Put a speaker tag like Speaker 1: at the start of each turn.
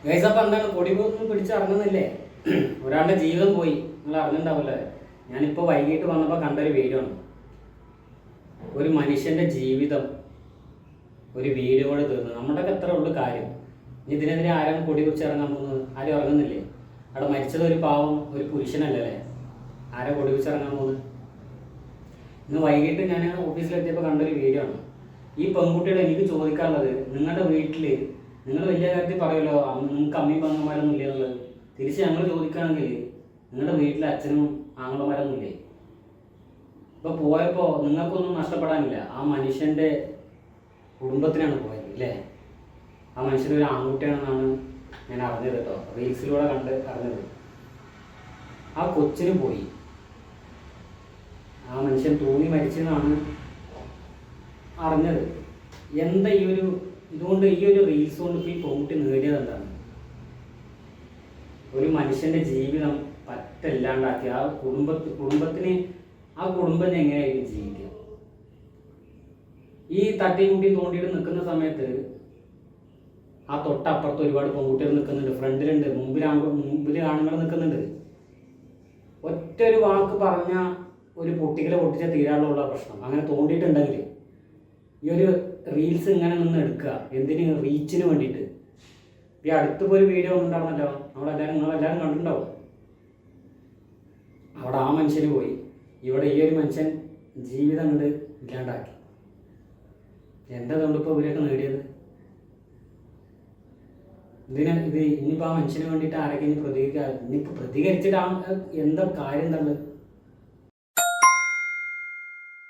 Speaker 1: Guys, അപ്പം എന്താണ് കൊടികൊന്നും പിടിച്ചിറങ്ങുന്നില്ലേ? ഒരാളുടെ ജീവിതം പോയി, നിങ്ങൾ അറിഞ്ഞിട്ടുണ്ടാവില്ലേ? ഞാനിപ്പോൾ വൈകിട്ട് വന്നപ്പോൾ കണ്ടൊരു വീഡിയോ ആണ്. ഒരു മനുഷ്യൻ്റെ ജീവിതം ഒരു വീഡിയോ കൊണ്ട് തീർന്നു. നമ്മുടെയൊക്കെ എത്ര ഉള്ളു കാര്യം. ഇതിനെതിരെ ആരാണ് കൊടി പിടിച്ച് ഇറങ്ങാൻ പോകുന്നത്? ആരും ഇറങ്ങുന്നില്ലേ? അവിടെ മരിച്ചത് ഒരു പാവം ഒരു പുരുഷനല്ലേ? ആരാ കൊടി പിടിച്ച് ഇറങ്ങാൻ പോകുന്നത്? ഇന്ന് വൈകിട്ട് ഞാൻ ഓഫീസിലെത്തിയപ്പോൾ കണ്ടൊരു വീഡിയോ ആണ്. ഈ പെൺകുട്ടിയുടെ എനിക്ക് ചോദിക്കാനുള്ളത്, നിങ്ങളുടെ വീട്ടിൽ നിങ്ങൾ വലിയ കാര്യത്തിൽ പറയുമല്ലോ നിങ്ങൾക്ക് അമ്മയും പെങ്ങന്മാരൊന്നും ഇല്ല എന്നുള്ളത്. തിരിച്ച് ഞങ്ങൾ ചോദിക്കുകയാണെങ്കിൽ നിങ്ങളുടെ വീട്ടിൽ അച്ഛനും ആങ്ങളമാരൊന്നും ഇല്ലേ? ഇപ്പോൾ പോയപ്പോൾ നിങ്ങൾക്കൊന്നും നഷ്ടപ്പെടാനില്ല. ആ മനുഷ്യൻ്റെ കുടുംബത്തിനാണ് പോയത് അല്ലേ? ആ മനുഷ്യനൊരു ആൺകുട്ടിയാണെന്നാണ് ഞാൻ അറിഞ്ഞത് കേട്ടോ, റീൽസിലൂടെ കണ്ട് അറിഞ്ഞത്. ആ കൊച്ചിന് പോയി, ആ മനുഷ്യൻ തൂങ്ങി മരിച്ചെന്നാണ് അറിഞ്ഞത്. എന്താ ഇതുകൊണ്ട് ഈ ഒരു റീൽസ് കൊണ്ട് ഈ പെൺകുട്ടി നേടിയത് എന്താണ്? ഒരു മനുഷ്യൻ്റെ ജീവിതം പറ്റില്ലാണ്ടാക്കി ആ കുടുംബത്തിന് ആ കുടുംബം എങ്ങനെയായിരിക്കും ജീവിക്കുക? ഈ തട്ടിയും കുട്ടിയും തോണ്ടിയിട്ട് നിൽക്കുന്ന സമയത്ത് ആ തൊട്ടപ്പുറത്ത് ഒരുപാട് പെൺകുട്ടികൾ നിൽക്കുന്നുണ്ട്, ഫ്രണ്ടിലുണ്ട്, മുമ്പിൽ ആണുങ്ങൾ നിൽക്കുന്നുണ്ട്. ഒറ്റ ഒരു വാക്ക് പറഞ്ഞ ഒരു പൊട്ടിക്കലെ പൊട്ടിച്ച തീരാനുള്ള പ്രശ്നം. അങ്ങനെ തോണ്ടിയിട്ടുണ്ടെങ്കിൽ ഈ ഒരു റീൽസ് ഇങ്ങനെ നിന്ന് എടുക്കുക എന്തിന്? റീച്ചിന് വേണ്ടിയിട്ട്. ഈ അടുത്തിപ്പോൾ ഒരു വീഡിയോ ഉണ്ടായിരുന്നല്ലോ, നിങ്ങളെല്ലാവരും കണ്ടിട്ടുണ്ടാവും. അവിടെ ആ മനുഷ്യന് പോയി, ഇവിടെ ഈ ഒരു മനുഷ്യൻ ജീവിതം കൊണ്ട് ഇല്ലാണ്ടാക്കി. എന്താ കൊണ്ടിപ്പോൾ ഇവരൊക്കെ നേടിയത്? ഇനിയിപ്പോൾ ആ മനുഷ്യന് വേണ്ടിയിട്ട് ആരൊക്കെ ഇനി പ്രതികരിക്കുക? ഇനിയിപ്പോൾ പ്രതികരിച്ചിട്ട് എന്താ കാര്യം എന്തുള്ളത്?